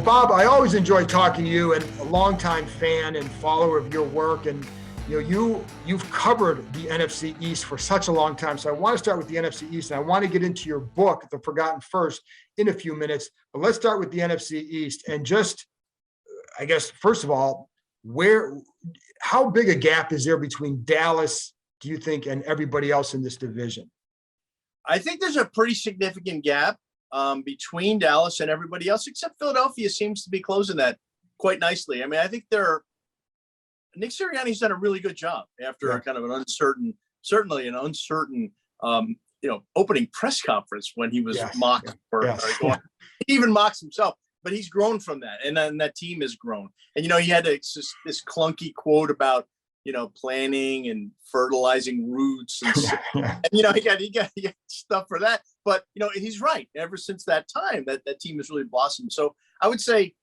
Bob, I always enjoy talking to you, and a longtime fan and follower of your work. And you've covered the NFC East for such a long time. So I want to start with the NFC East, and I want to get into your book, The Forgotten First, in a few minutes. But let's start with the NFC East, and just, I guess, first of all, how big a gap is there between Dallas, do you think, and everybody else in this division? I think there's a pretty significant gap between Dallas and everybody else, except Philadelphia seems to be closing that quite nicely. I mean, I think Nick Sirianni's done a really good job after a kind of an uncertain opening press conference when he was mocked he even mocks himself, but he's grown from that, and then that team has grown. And he had this clunky quote about planning and fertilizing roots, and he got stuff for that. But he's right. Ever since that time, that team has really blossomed. So I would say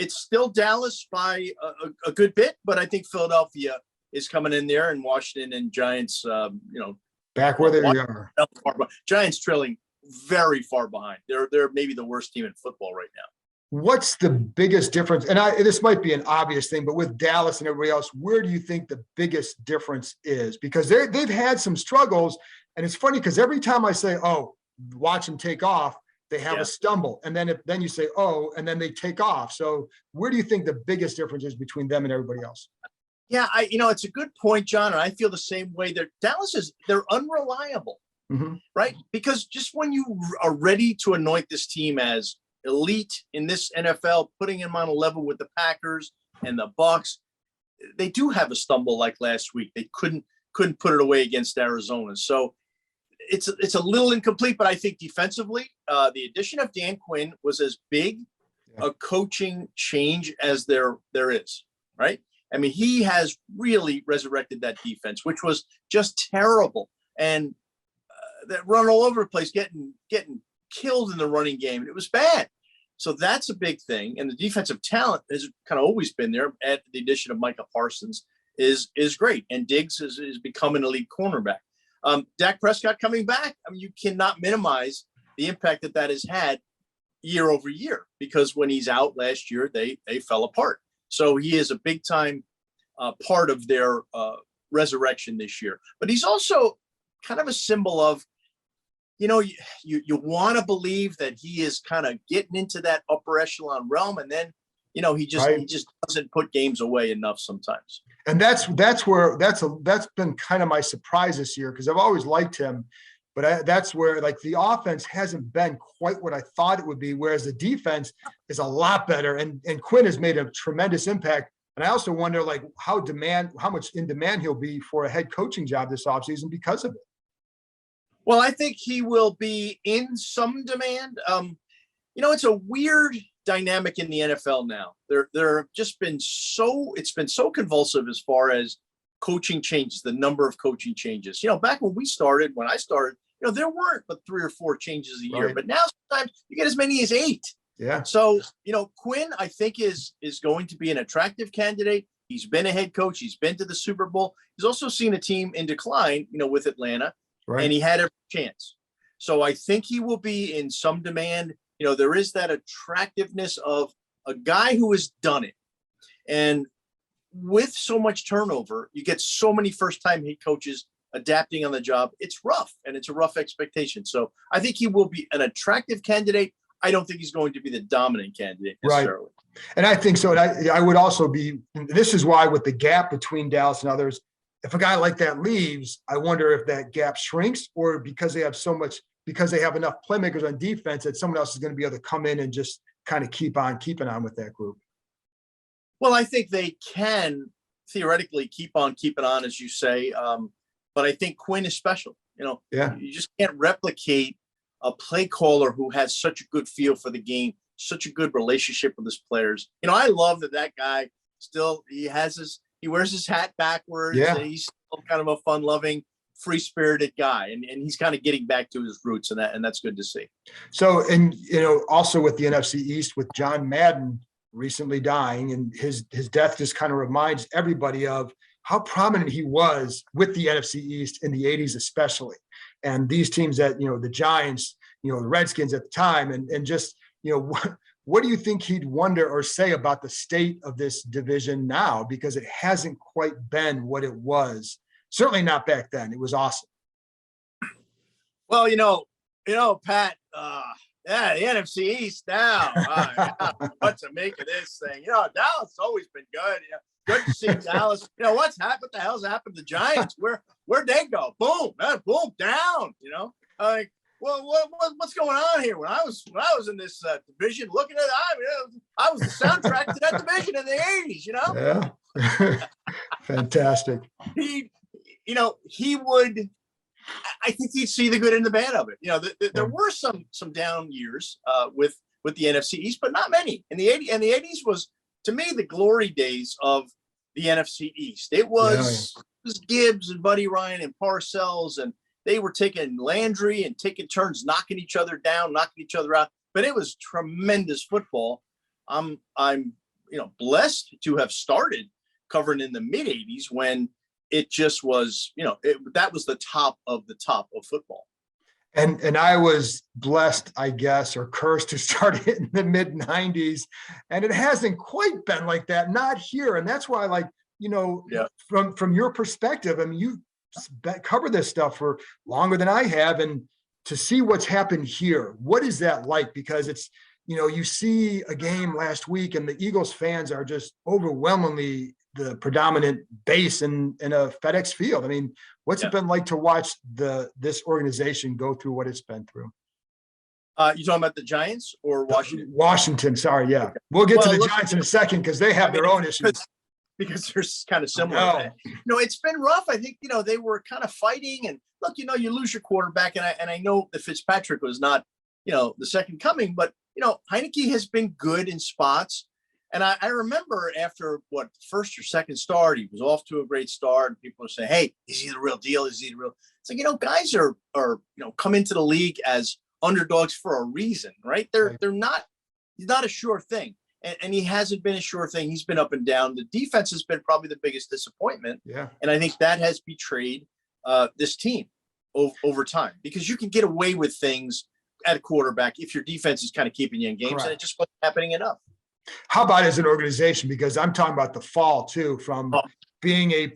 it's still Dallas by a good bit, but I think Philadelphia is coming in there, and Washington and Giants, back where they are. Giants trailing very far behind. They're maybe the worst team in football right now. What's the biggest difference? And this might be an obvious thing, but with Dallas and everybody else, where do you think the biggest difference is? Because they've had some struggles, and it's funny because every time I say, "Oh, watch them take off," they have a stumble, and then you say, "Oh," and then they take off. So where do you think the biggest difference is between them and everybody else? Yeah, it's a good point, John, and I feel the same way. They're unreliable, right? Because just when you are ready to anoint this team as elite in this NFL, putting them on a level with the Packers and the Bucs, they do have a stumble like last week. They couldn't put it away against Arizona. So it's a little incomplete, but I think defensively, the addition of Dan Quinn was as big a coaching change as there is, right? I mean, he has really resurrected that defense, which was just terrible, and that run all over the place, getting killed in the running game. It was bad. So that's a big thing. And the defensive talent has kind of always been there. At the addition of Micah Parsons is great. And Diggs is becoming an elite cornerback. Dak Prescott coming back. I mean, you cannot minimize the impact that has had year over year, because when he's out last year, they fell apart. So he is a big time part of their resurrection this year. But he's also kind of a symbol of, you want to believe that he is kind of getting into that upper echelon realm, and then he just doesn't put games away enough sometimes. And that's been kind of my surprise this year, because I've always liked him, but that's where the offense hasn't been quite what I thought it would be, whereas the defense is a lot better, and Quinn has made a tremendous impact. And I also wonder how much in demand he'll be for a head coaching job this offseason because of it. Well, I think he will be in some demand. It's a weird dynamic in the NFL now. There have just been it's been so convulsive as far as coaching changes, the number of coaching changes. Back when I started, there weren't but 3 or 4 changes a year, but now sometimes you get as many as 8. Yeah. So, Quinn, I think is going to be an attractive candidate. He's been a head coach. He's been to the Super Bowl. He's also seen a team in decline, with Atlanta. Right. And he had a chance. So I think he will be in some demand. There is that attractiveness of a guy who has done it. And with so much turnover, you get so many first-time head coaches adapting on the job. It's rough, and it's a rough expectation. So I think he will be an attractive candidate. I don't think he's going to be the dominant candidate necessarily. Right. And I think so. And I would also be – this is why with the gap between Dallas and others – if a guy like that leaves, I wonder if that gap shrinks, or because they have enough playmakers on defense that someone else is going to be able to come in and just kind of keep on keeping on with that group. Well, I think they can theoretically keep on keeping on, as you say. But I think Quinn is special. You just can't replicate a play caller who has such a good feel for the game, such a good relationship with his players. I love that guy still, he wears his hat backwards. Yeah. And he's still kind of a fun-loving, free-spirited guy, and he's kind of getting back to his roots, and that's good to see. So, and also with the NFC East, with John Madden recently dying, and his death just kind of reminds everybody of how prominent he was with the NFC East in the 80s, especially, and these teams that the Giants, the Redskins at the time, and just what do you think he'd wonder or say about the state of this division now? Because it hasn't quite been what it was. Certainly not back then. It was awesome. Well, Pat, yeah, the NFC East now. What to make of this thing? Dallas has always been good. Good to see Dallas. What's happened? What the hell's happened to the Giants? Where'd they go? Boom, boom, down. Like, well, what's going on here? When I was in this division, looking at it, I was the soundtrack to that division in the '80s. Yeah, fantastic. He would. I think he'd see the good and the bad of it. There were some down years with the NFC East, but not many. In the '80s was, to me, the glory days of the NFC East. It was Gibbs and Buddy Ryan and Parcells, and they were taking Landry and taking turns, knocking each other down, knocking each other out. But it was tremendous football. I'm blessed to have started covering in the mid '80s when it just was, that was the top of football. And I was blessed, I guess, or cursed to start it in the mid '90s. And it hasn't quite been like that, not here. And that's why, from your perspective, I mean, you covered this stuff for longer than I have. And to see what's happened here, what is that like? Because it's, you see a game last week and the Eagles fans are just overwhelmingly the predominant base in a FedEx Field. I mean, what's it been like to watch this organization go through what it's been through? You talking about the Giants or Washington? Washington, sorry, yeah. We'll get to the Giants in a second because they have their own issues. Because they're kind of similar. It's been rough. I think, they were kind of fighting. And look, you lose your quarterback. And I know that Fitzpatrick was not, the second coming. But, Heineke has been good in spots. And I remember after first or second start, he was off to a great start. And people were saying, hey, is he the real deal? Is he the real? It's like, guys are come into the league as underdogs for a reason, right? They're not, he's not a sure thing. And he hasn't been a sure thing. He's been up and down. The defense has been probably the biggest disappointment. Yeah. And I think that has betrayed this team over time, because you can get away with things at a quarterback if your defense is kind of keeping you in games. Correct. And it just wasn't happening enough. How about as an organization? Because I'm talking about the fall too, from being a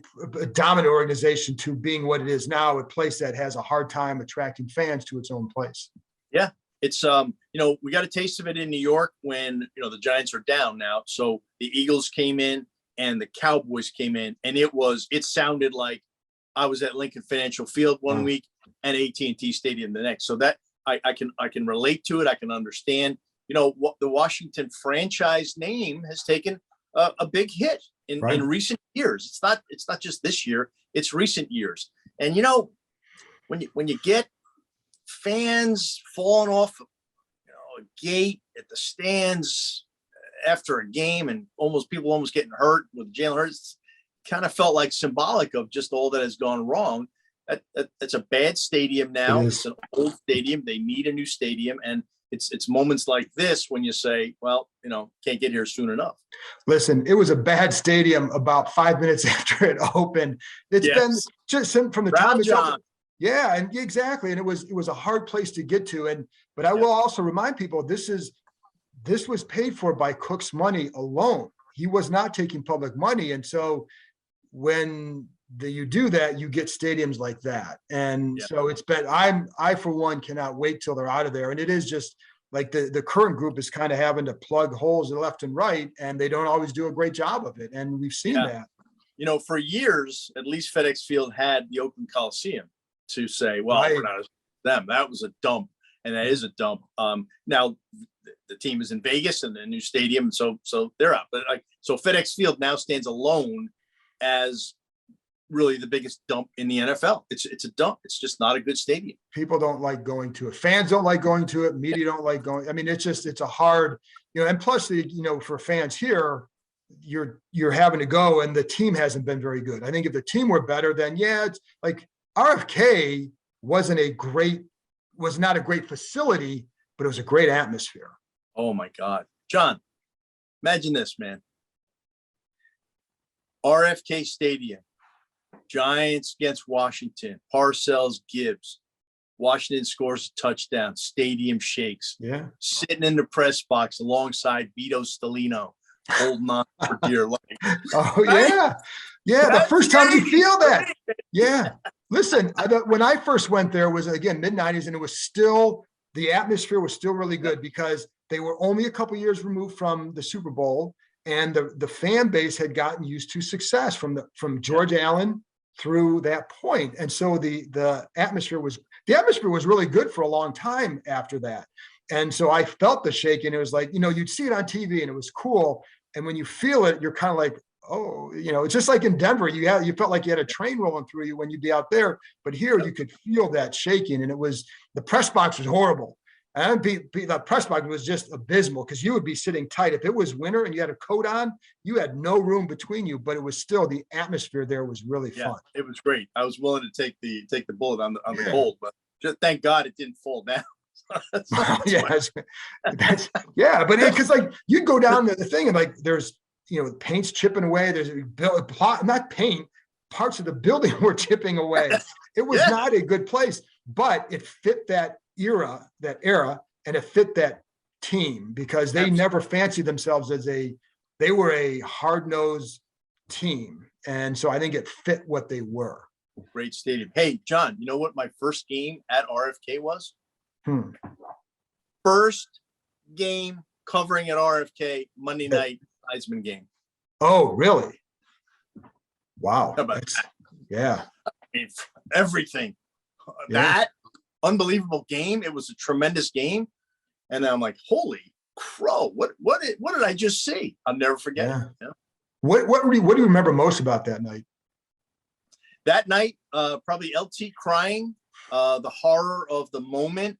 dominant organization to being what it is now, a place that has a hard time attracting fans to its own place. Yeah. It's, we got a taste of it in New York when, the Giants are down now. So the Eagles came in and the Cowboys came in, and it sounded like I was at Lincoln Financial Field one week and AT&T Stadium the next. So that I can relate to it. I can understand. What the Washington franchise name has taken a big hit in recent years. It's not just this year, it's recent years. And, when you get fans falling off, a gate at the stands after a game and people almost getting hurt with Jalen Hurts, kind of felt like symbolic of just all that has gone wrong. It's a bad stadium now. It's an old stadium. They need a new stadium. And it's moments like this when you say, well, can't get here soon enough. Listen, it was a bad stadium about 5 minutes after it opened. It's been just from the time it's open. Yeah, and exactly. And it was a hard place to get to. But I will also remind people, this was paid for by Cook's money alone. He was not taking public money. And so when you do that, you get stadiums like that. And so it's been, I for one cannot wait till they're out of there. And it is just like the current group is kind of having to plug holes left and right, and they don't always do a great job of it. And we've seen that. For years, at least FedEx Field had the Oakland Coliseum to say, well, we're not them. That was a dump. And that is a dump. Now the team is in Vegas and a new stadium. So they're out. But so FedEx Field now stands alone as really the biggest dump in the NFL. It's a dump. It's just not a good stadium. People don't like going to it. Fans don't like going to it. Media don't like going. I mean, it's a hard, and plus for fans here, you're having to go, and the team hasn't been very good. I think if the team were better, then it's like RFK was not a great facility, but it was a great atmosphere. Oh my God. John, imagine this, man. RFK Stadium, Giants against Washington, Parcells, Gibbs. Washington scores a touchdown, stadium shakes. Yeah. Sitting in the press box alongside Vito Stellino, holding on for dear life. Oh, yeah. Yeah, the first time you feel that. Yeah. Listen, when I first went there was, again, mid-90s, and it was still, the atmosphere was still really good because they were only a couple years removed from the Super Bowl, and the fan base had gotten used to success from George Allen through that point. And so the atmosphere was really good for a long time after that. And so I felt the shaking. It was like, you'd see it on TV and it was cool. And when you feel it, you're kind of like, oh, it's just like in Denver, you felt like you had a train rolling through you when you'd be out there, but here you could feel that shaking. And the press box was horrible. And the press box was just abysmal because you would be sitting tight. If it was winter and you had a coat on, you had no room between you, but it was still, the atmosphere there was really fun. It was great. I was willing to take the bullet on the cold, but just thank God it didn't fall down. Because like you'd go down to the thing and like there's paint's chipping away. There's not paint, parts of the building were chipping away. It was not a good place, but it fit that era, and it fit that team because they never fancied themselves as they were a hard-nosed team. And so I think it fit what they were. Great stadium. Hey, John, you know what my first game at RFK was? First game covering at RFK, Monday night Heisman game. Oh, really? Wow. How about that? Yeah. I mean, everything. That unbelievable game. It was a tremendous game. And I'm like, holy crow, what did I just see? I'll never forget it. Yeah. What do you remember most about that night? That night, probably LT crying, the horror of the moment,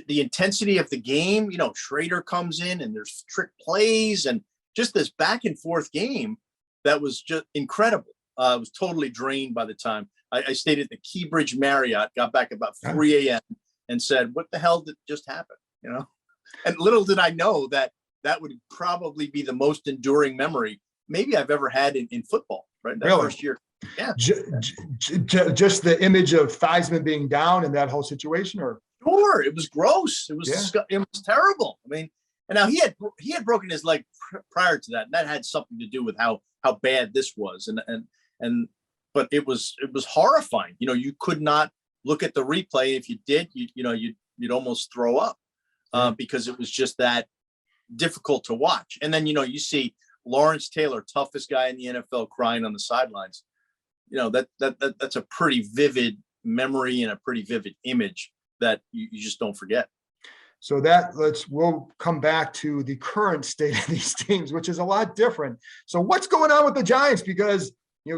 the intensity of the game. Schrader comes in and there's trick plays and just this back and forth game that was just incredible. I was totally drained by the time I stayed at the Keybridge Marriott, got back about 3 a.m. and said, what the hell did just happen? And little did I know that would probably be the most enduring memory maybe I've ever had in football, right? That first year. Yeah. Just the image of Theismann being down in that whole situation, or? Sure. It was gross. It was terrible. I mean, and now he had broken his leg prior to that, and that had something to do with how bad this was. But it was horrifying. You could not look at the replay. If you did, you'd almost throw up because it was just that difficult to watch. And then, you see Lawrence Taylor, toughest guy in the NFL, crying on the sidelines. That's a pretty vivid memory and a pretty vivid image that you just don't forget. So we'll come back to the current state of these teams, which is a lot different. So what's going on with the Giants? Because,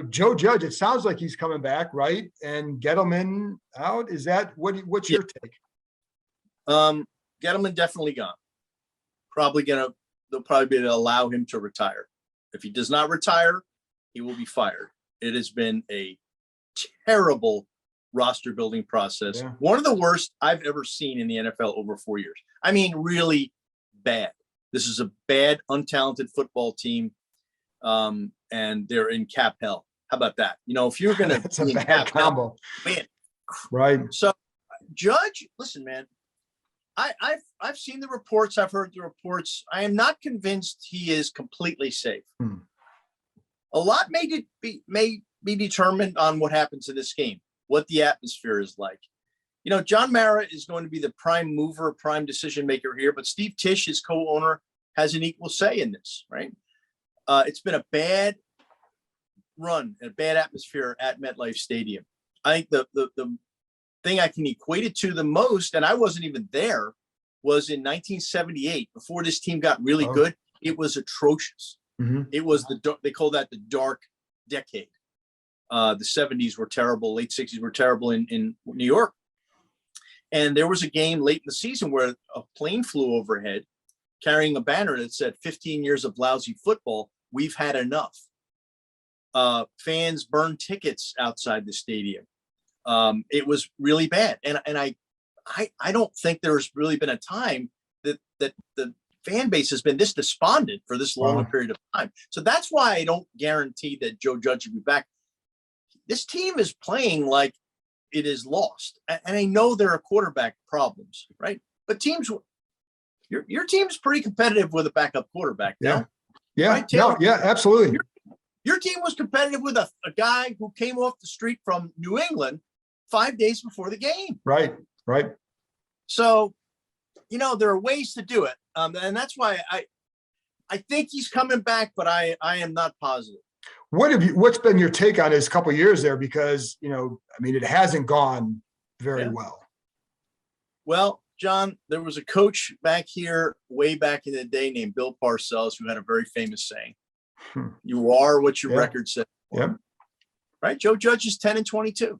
Joe Judge, it sounds like he's coming back, right? And Gettleman out. Is that what's your take? Gettleman definitely gone. They'll probably be able to allow him to retire. If he does not retire, he will be fired. It has been a terrible roster building process. Yeah. One of the worst I've ever seen in the NFL over 4 years. I mean, really bad. This is a bad, untalented football team. And they're in cap hell. How about that? If you're going to, it's a bad combo. Man. Right. So Judge, listen, man, I've seen the reports. I've heard the reports. I am not convinced he is completely safe. A lot may be determined on what happens in this game, what the atmosphere is like. John Mara is going to be the prime mover, prime decision maker here, but Steve Tisch, his co-owner, has an equal say in this, right? It's been a bad run, a bad atmosphere at MetLife Stadium. I think the thing I can equate it to the most, and I wasn't even there, was in 1978, before this team got really good. It was atrocious. Mm-hmm. It was they call that the dark decade. The 70s were terrible, late 60s were terrible in New York. And there was a game late in the season where a plane flew overhead carrying a banner that said 15 years of lousy football. We've had enough. Fans burned tickets outside the stadium. It was really bad. And I don't think there's really been a time that the fan base has been this despondent for this long a period of time. So that's why I don't guarantee that Joe Judge will be back. This team is playing like it is lost. And I know there are quarterback problems, right? But your team's pretty competitive with a backup quarterback now. Yeah. Right, Taylor? No, yeah, absolutely. Your team was competitive with a guy who came off the street from New England 5 days before the game. Right. So, there are ways to do it. And that's why I think he's coming back, but I am not positive. What's been your take on his couple of years there? Because, it hasn't gone very well. Well, John, there was a coach back here way back in the day named Bill Parcells who had a very famous saying, you are what your record says. Yeah. Right? Joe Judge is 10-22.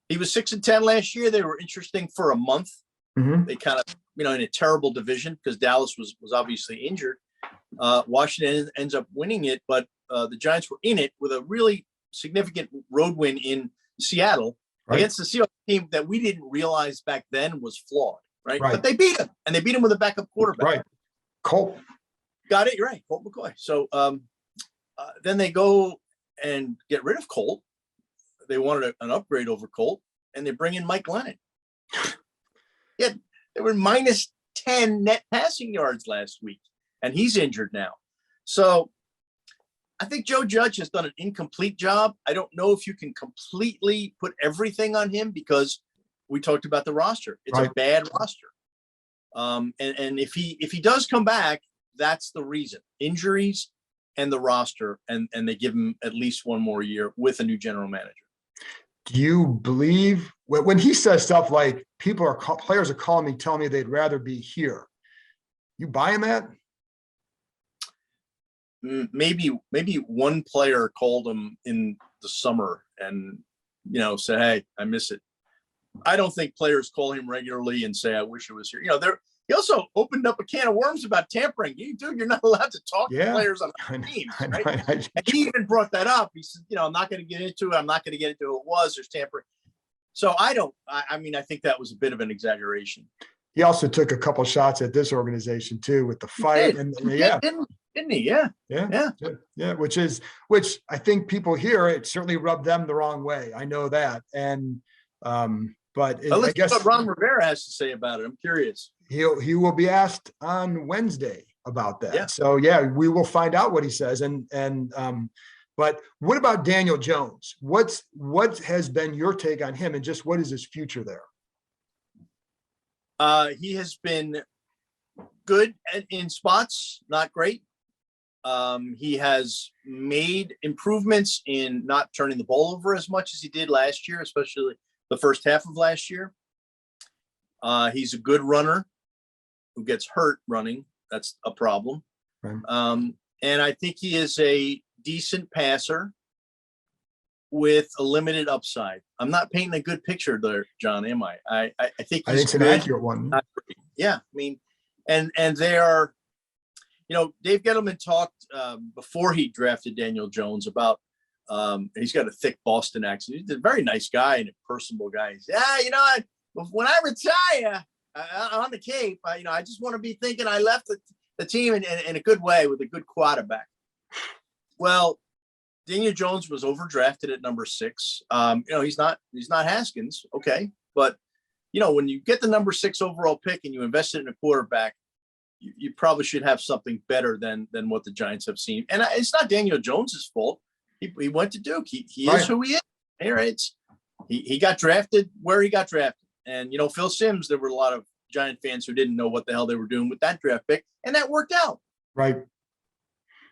He was 6-10 last year. They were interesting for a month. Mm-hmm. They kind of, in a terrible division because Dallas was obviously injured. Washington ends up winning it, but the Giants were in it with a really significant road win in Seattle against the Seahawks team that we didn't realize back then was flawed, right? But they beat him, and they beat him with a backup quarterback. Right. Colt. Got it. You're right. Colt McCoy. So then they go and get rid of Colt. They wanted an upgrade over Colt, and they bring in Mike Lennon. Yeah, they were minus 10 net passing yards last week, and he's injured now. So I think Joe Judge has done an incomplete job. I don't know if you can completely put everything on him because we talked about the roster. It's a bad roster. And if he does come back, that's the reason. Injuries and the roster, and they give him at least one more year with a new general manager. Do you believe when he says stuff like players are calling me, telling me they'd rather be here? You buying that? Maybe one player called him in the summer and, said, hey, I miss it. I don't think players call him regularly and say, I wish it was here. He also opened up a can of worms about tampering. Dude, you're not allowed to talk to players on teams, right? And he even brought that up. He said, I'm not going to get into it. I'm not going to get into who it was. There's tampering. So I think that was a bit of an exaggeration. He also took a couple shots at this organization too with the fight. Didn't he? Yeah. Which I think people hear, it certainly rubbed them the wrong way. I know that. And, but I guess what Ron Rivera has to say about it. I'm curious. He will be asked on Wednesday about that. Yeah. So we will find out what he says. But what about Daniel Jones? What has been your take on him, and just what is his future there? He has been good in spots, not great. He has made improvements in not turning the ball over as much as he did last year, especially the first half of last year. He's a good runner who gets hurt running. That's a problem. Right. And I think he is a decent passer with a limited upside. I'm not painting a good picture there, John, am I? I think it's an accurate one. Yeah. And they are, Dave Gettleman talked before he drafted Daniel Jones about he's got a thick Boston accent. He's a very nice guy and a personable guy. He said, when I retire on the Cape, I just want to be thinking I left the team in a good way with a good quarterback. Well, Daniel Jones was overdrafted at number 6. He's not Haskins. Okay. But, when you get the number 6 overall pick and you invest it in a quarterback, you probably should have something better than what the Giants have seen. And it's not Daniel Jones's fault. He went to Duke. He is who he is. All right. He got drafted where he got drafted. And, Phil Simms, there were a lot of Giant fans who didn't know what the hell they were doing with that draft pick. And that worked out. Right.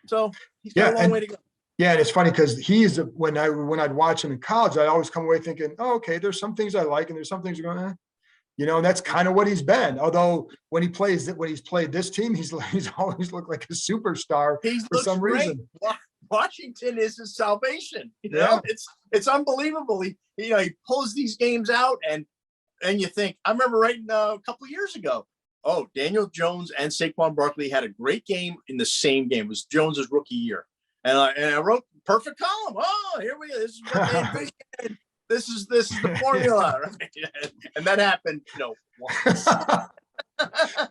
So he's got a long way to go. Yeah, and it's funny because when I'd watch him in college, I'd always come away thinking, oh, okay, there's some things I like and there's some things you're going, and that's kind of what he's been. Although when he's played this team, he's always looked like a superstar for some reason. Washington is his salvation. It's unbelievable. He pulls these games out and you think, I remember writing a couple of years ago, Daniel Jones and Saquon Barkley had a great game in the same game. It was Jones's rookie year. And I wrote perfect column. Oh, here we go. This is what they envisioned. This is the formula, right? And that happened, once.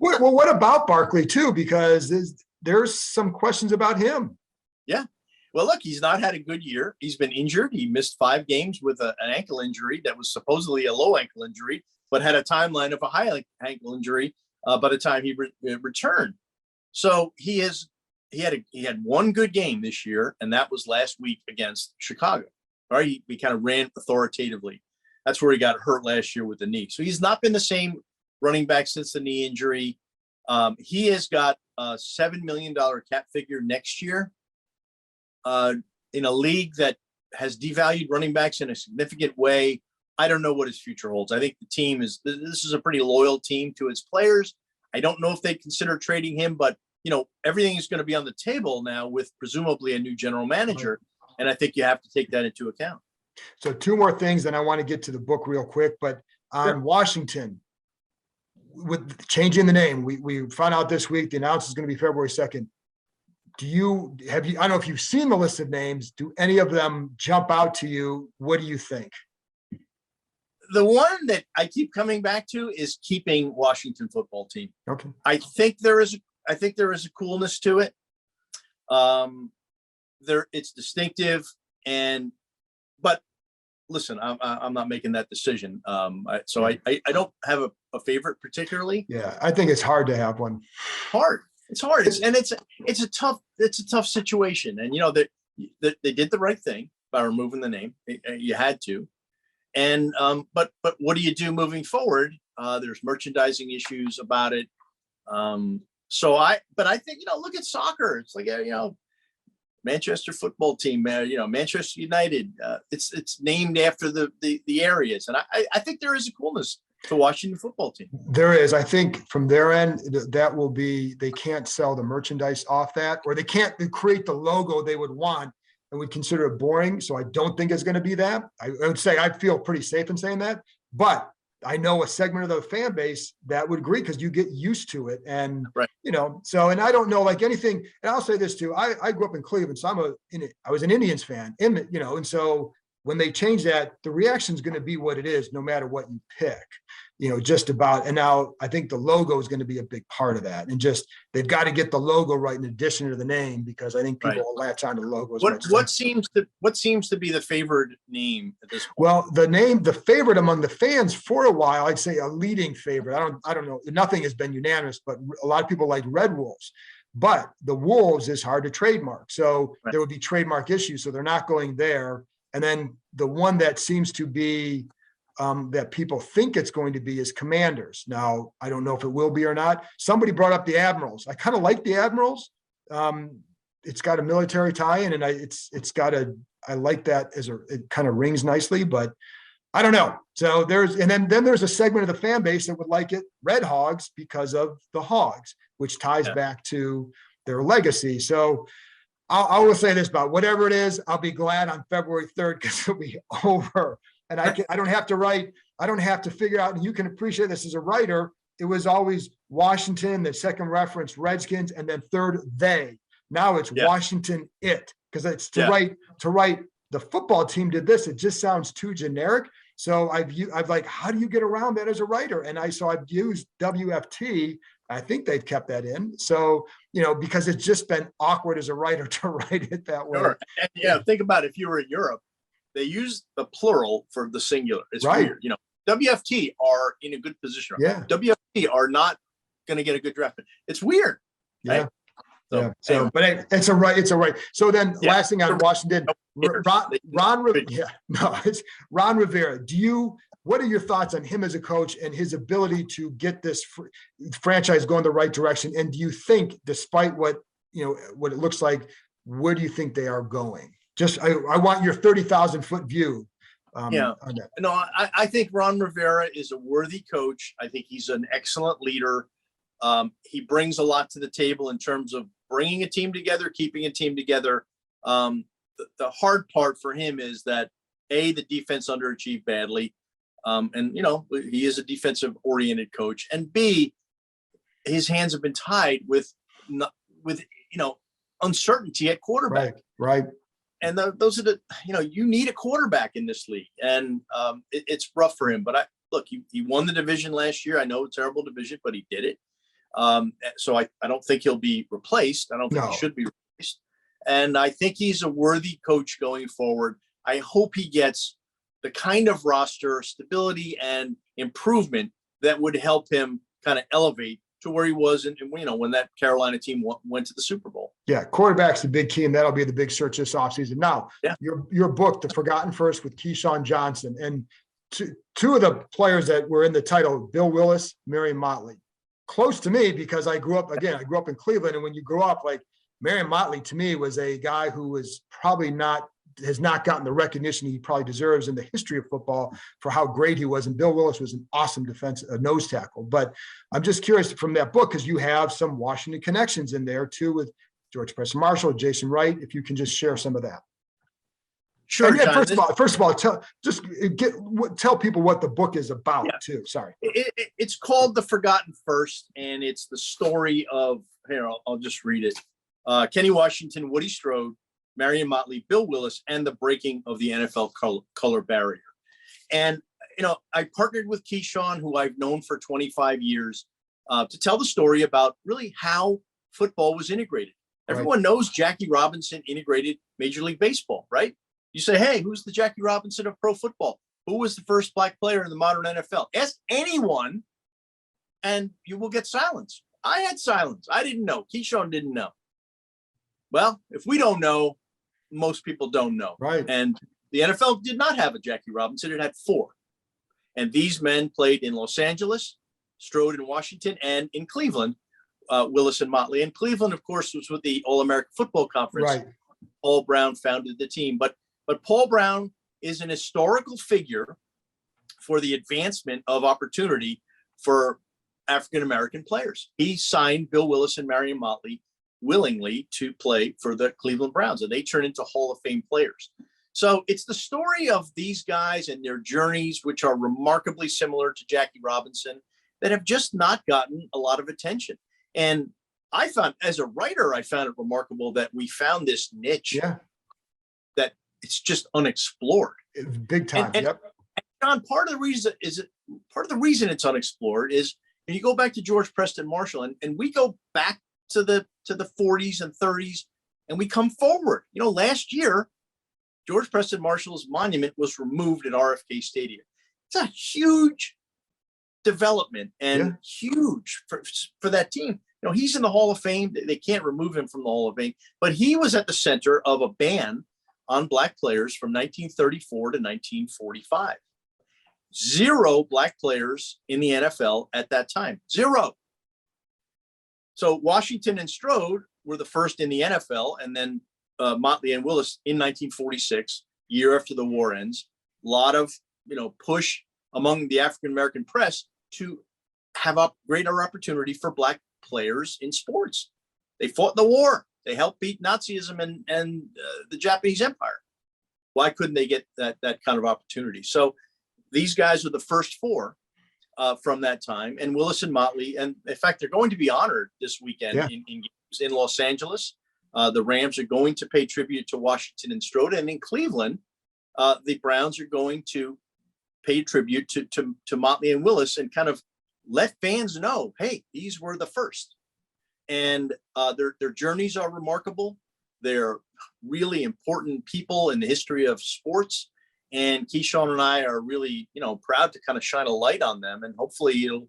Well, what about Barkley too? Because there's some questions about him. Yeah. Well, look, he's not had a good year. He's been injured. He missed 5 games with an ankle injury that was supposedly a low ankle injury, but had a timeline of a high ankle injury by the time he returned. So he had one good game this year, and that was last week against Chicago. All right, he kind of ran authoritatively. That's where he got hurt last year with the knee. So he's not been the same running back since the knee injury. He has got a $7 million cap figure next year in a league that has devalued running backs in a significant way. I don't know what his future holds. I think this is a pretty loyal team to its players. I don't know if they'd consider trading him, but everything is going to be on the table now with presumably a new general manager. And I think you have to take that into account. So 2 more things, and I want to get to the book real quick, but on Washington, with changing the name, we found out this week, the announcement is going to be February 2nd. I don't know if you've seen the list of names. Do any of them jump out to you? What do you think? The one that I keep coming back to is keeping Washington football team. Okay. I think there is a coolness to it. It's distinctive, but listen, I'm not making that decision. So I don't have a favorite particularly. Yeah, I think it's hard to have one. It's hard. It's a tough situation. And they did the right thing by removing the name. You had to. And but what do you do moving forward? There's merchandising issues about it. So I think look at soccer. It's like Manchester football team, Manchester United. It's named after the areas, and I think there is a coolness to Washington football team. There is. I think from their end, that will be, they can't sell the merchandise off that, or they can't create the logo they would want and would consider it boring. So I don't think it's going to be that. I would say I feel pretty safe in saying that, but I know a segment of the fan base that would agree because you get used to it. And, right. So, and I don't know like anything, and I'll say this too, I grew up in Cleveland, so I was an Indians fan, and so when they change that, the reaction is going to be what it is, no matter what you pick, just about. And now I think the logo is going to be a big part of that. And just, they've got to get the logo right in addition to the name, because I think people will latch onto the logo. What seems to be the favored name at this point? Well, the favorite among the fans for a while, I'd say a leading favorite. I don't know. Nothing has been unanimous, but a lot of people like Red Wolves. But the Wolves is hard to trademark. So there would be trademark issues. So they're not going there. And then the one that seems to be that people think it's going to be is Commanders. Now, I don't know if it will be or not. Somebody brought up the Admirals. I kind of like the Admirals. It's got a military tie-in, and I like that it kind of rings nicely, but I don't know. So then there's a segment of the fan base that would like it Red Hogs because of the Hogs, which ties back to their legacy. So I will say this about whatever it is, I'll be glad on February 3rd because it'll be over. And I don't have to write, I don't have to figure out, and you can appreciate this as a writer, it was always Washington, the second reference Redskins, and then third they. Now it's Washington it, because it's to write the football team did this. It just sounds too generic. So I've like, how do you get around that as a writer? And I've used WFT. I think they've kept that in. So, because it's just been awkward as a writer to write it that way. Sure. And, think about it, if you were in Europe, they use the plural for the singular. It's weird. WFT are in a good position. Yeah. WFT are not going to get a good draft. It's weird. Yeah. Right? So, anyway. But it's a right. So then last thing on Washington, Ron Rivera. What are your thoughts on him as a coach and his ability to get this franchise going the right direction? And do you think, despite what it looks like, where do you think they are going? Just, I want your 30,000-foot view. On that. No, I think Ron Rivera is a worthy coach. I think he's an excellent leader. He brings a lot to the table in terms of bringing a team together, keeping a team together. The hard part for him is that the defense underachieved badly. And he is a defensive oriented coach, and B, his hands have been tied with uncertainty at quarterback. Right. And those are you need a quarterback in this league, and it's rough for him. But he won the division last year. I know it's a terrible division, but he did it. So I don't think he'll be replaced. I don't think he should be replaced. And I think he's a worthy coach going forward. I hope he gets the kind of roster stability and improvement that would help him kind of elevate to where he was when that Carolina team went to the Super Bowl. Yeah, quarterback's the big key, and that'll be the big search this offseason. Now, your book, The Forgotten First with Keyshawn Johnson, and two of the players that were in the title, Bill Willis, Marion Motley. Close to me because I grew up in Cleveland, and when you grew up, like Marion Motley to me was a guy who was probably has not gotten the recognition he probably deserves in the history of football for how great he was. And Bill Willis was an awesome nose tackle. But I'm just curious from that book, because you have some Washington connections in there too, with George Preston Marshall, Jason Wright, if you can just share some of that. Sure. Yeah, John, first of all, tell people what the book is about too. Sorry. It's called The Forgotten First, and it's the story of, I'll just read it. Kenny Washington, Woody Strode, Marion Motley, Bill Willis, and the breaking of the NFL color barrier. And, I partnered with Keyshawn, who I've known for 25 years, to tell the story about really how football was integrated. Everyone knows Jackie Robinson integrated Major League Baseball, right? You say, hey, who's the Jackie Robinson of pro football? Who was the first black player in the modern NFL? Ask anyone, and you will get silence. I had silence. I didn't know. Keyshawn didn't know. Well, if we don't know, most people don't know. Right. And the NFL did not have a Jackie Robinson. It had 4. And these men played in Los Angeles, Strode in Washington, and in Cleveland, Willis and Motley. And Cleveland, of course, was with the All-American Football Conference. Right. Paul Brown founded the team. But Paul Brown is an historical figure for the advancement of opportunity for African-American players. He signed Bill Willis and Marion Motley willingly to play for the Cleveland Browns, and they turned into Hall of Fame players. So it's the story of these guys and their journeys, which are remarkably similar to Jackie Robinson, that have just not gotten a lot of attention. And I found, as a writer, I found it remarkable that we found this niche that it's just unexplored. It's big time. And John, part of the reason it's unexplored is, and you go back to George Preston Marshall, and we go back to the 40s and 30s, and we come forward. Last year, George Preston Marshall's monument was removed at RFK Stadium. It's a huge development and huge for that team. He's in the Hall of Fame. They can't remove him from the Hall of Fame, but he was at the center of a ban on black players from 1934 to 1945. 0 black players in the NFL at that time. 0. So Washington and Strode were the first in the NFL, and then Motley and Willis in 1946, year after the war ends. A lot of push among the African-American press to have a greater opportunity for black players in sports. They fought in the war. They helped beat Nazism and the Japanese Empire. Why couldn't they get that kind of opportunity? So these guys are the first 4 from that time, and Willis and Motley. And in fact, they're going to be honored this weekend in games in Los Angeles. The Rams are going to pay tribute to Washington and Strode, and in Cleveland, the Browns are going to pay tribute to Motley and Willis and kind of let fans know, hey, these were the first. And their journeys are remarkable. They're really important people in the history of sports. And Keyshawn and I are really, proud to kind of shine a light on them. And hopefully it'll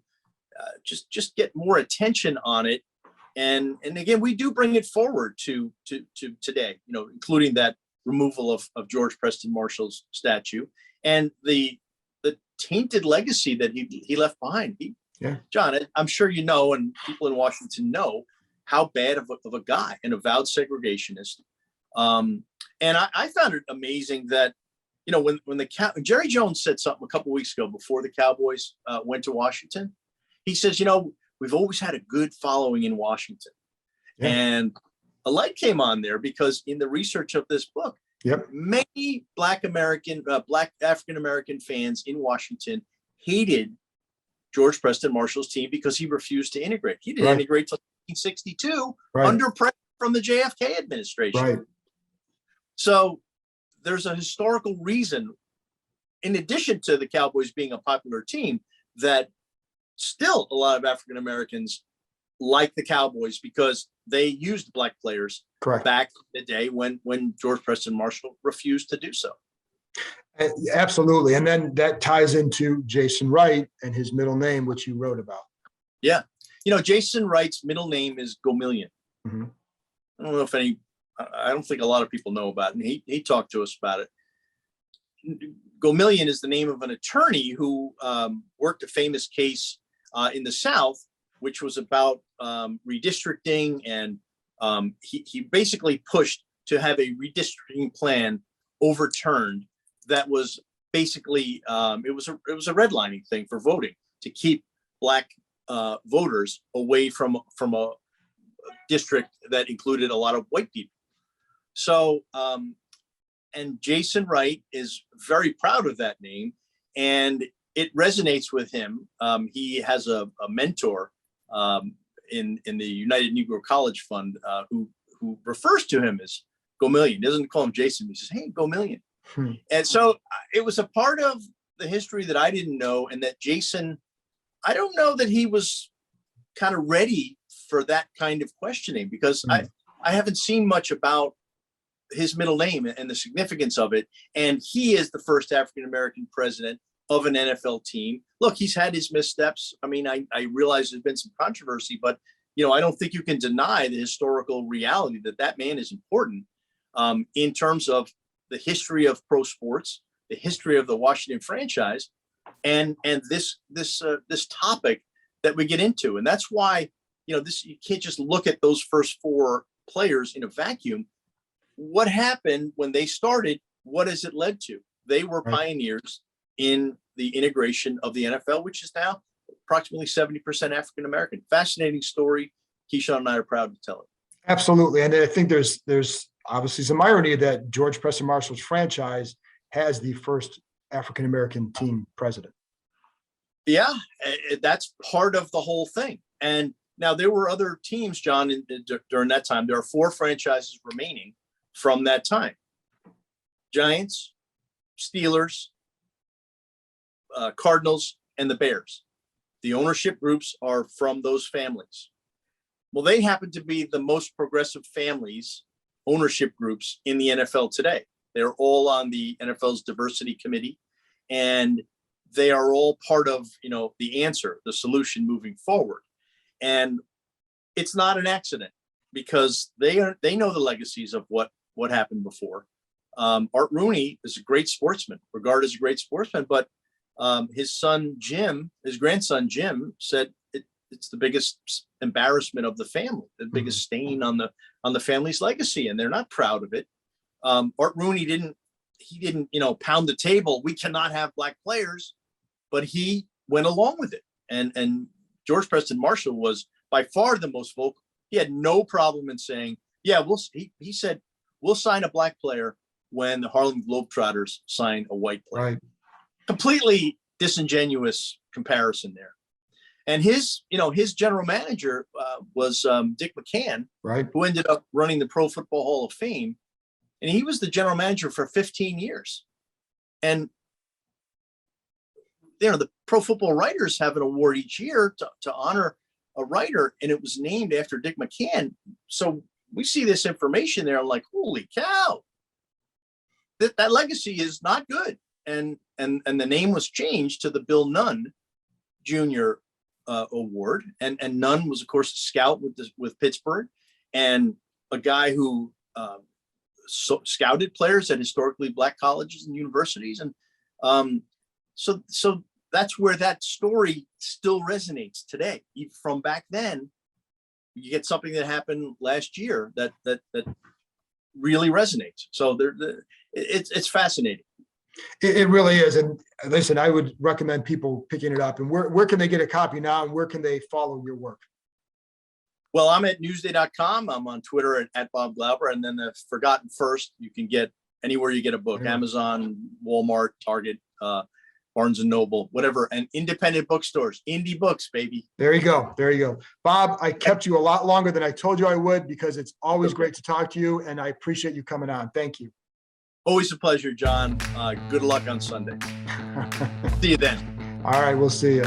just get more attention on it. And again, we do bring it forward to today, including that removal of George Preston Marshall's statue and the tainted legacy that he left behind. John, I'm sure and people in Washington know how bad of a guy, an avowed segregationist. And I found it amazing that, when Jerry Jones said something a couple of weeks ago before the Cowboys went to Washington, he says, we've always had a good following in Washington. And a light came on there because in the research of this book, many Black African-American fans in Washington hated George Preston Marshall's team because he refused to integrate. He didn't integrate until 1962 under pressure from the JFK administration. So there's a historical reason, in addition to the Cowboys being a popular team, that still a lot of African Americans like the Cowboys because they used black players Correct. back in the day when George Preston Marshall refused to do so. Absolutely. And then that ties into Jason Wright and his middle name, which you wrote about. Yeah. Jason Wright's middle name is Gomillion. Mm-hmm. I don't know if I don't think a lot of people know about it. And he talked to us about it. Gomillion is the name of an attorney who worked a famous case in the South, which was about redistricting. And he basically pushed to have a redistricting plan overturned that was basically it was a redlining thing for voting to keep black voters away from a district that included a lot of white people. So and Jason Wright is very proud of that name, and it resonates with him. He has a mentor in the United Negro College Fund who refers to him as Gomillion. He doesn't call him Jason. He says, "Hey, Gomillion." And so it was a part of the history that I didn't know, and that Jason, I don't know that he was kind of ready for that kind of questioning, because I haven't seen much about his middle name and the significance of it. And he is the first African-American president of an NFL team. Look, he's had his missteps. I mean, I realize there's been some controversy, but I don't think you can deny the historical reality that man is important in terms of the history of pro sports, the history of the Washington franchise, and this topic that we get into. And that's why, you can't just look at those first four players in a vacuum. What happened when they started? What has it led to? They were pioneers in the integration of the NFL, which is now approximately 70% African-American. Fascinating story. Keyshawn and I are proud to tell it. Absolutely. And I think there's obviously some irony that George Preston Marshall's franchise has the first African-American team president. Yeah, that's part of the whole thing. And now there were other teams, John, during that time. There are 4 franchises remaining from that time: Giants, Steelers, Cardinals, and the Bears. The ownership groups are from those families. Well, they happen to be the most progressive families, ownership groups in the NFL today. They're all on the NFL's diversity committee, and they are all part of, the answer, the solution moving forward. And it's not an accident, because they know the legacies of what happened before. Art Rooney is a great sportsman, regarded as a great sportsman, but his grandson Jim said it's the biggest embarrassment of the family, the biggest stain on the family's legacy, and they're not proud of it. Art Rooney didn't pound the table, we cannot have black players, but he went along with it. And George Preston Marshall was by far the most vocal. He had no problem in saying, yeah, he said, we'll sign a black player when the Harlem Globetrotters sign a white player. Right. Completely disingenuous comparison there. And his general manager was Dick McCann, right, who ended up running the Pro Football Hall of Fame. And he was the general manager for 15 years. And the Pro Football Writers have an award each year to honor a writer, and it was named after Dick McCann. So we see this information there, like, holy cow, that legacy is not good. And the name was changed to the Bill Nunn Jr. Award, and Nunn was, of course, a scout with Pittsburgh, and a guy who scouted players at historically black colleges and universities, and so that's where that story still resonates today. From back then, you get something that happened last year that really resonates. So it's fascinating. It really is. And listen, I would recommend people picking it up. And where can they get a copy now, and where can they follow your work? Well, I'm at Newsday.com. I'm on Twitter at Bob Glauber. And then the Forgotten First, you can get anywhere you get a book: Amazon, Walmart, Target, Barnes and Noble, whatever, and independent bookstores, indie books, baby. There you go. There you go. Bob, I kept you a lot longer than I told you I would, because it's always great to talk to you, and I appreciate you coming on. Thank you. Always a pleasure, John. Good luck on Sunday. See you then. All right, we'll see you.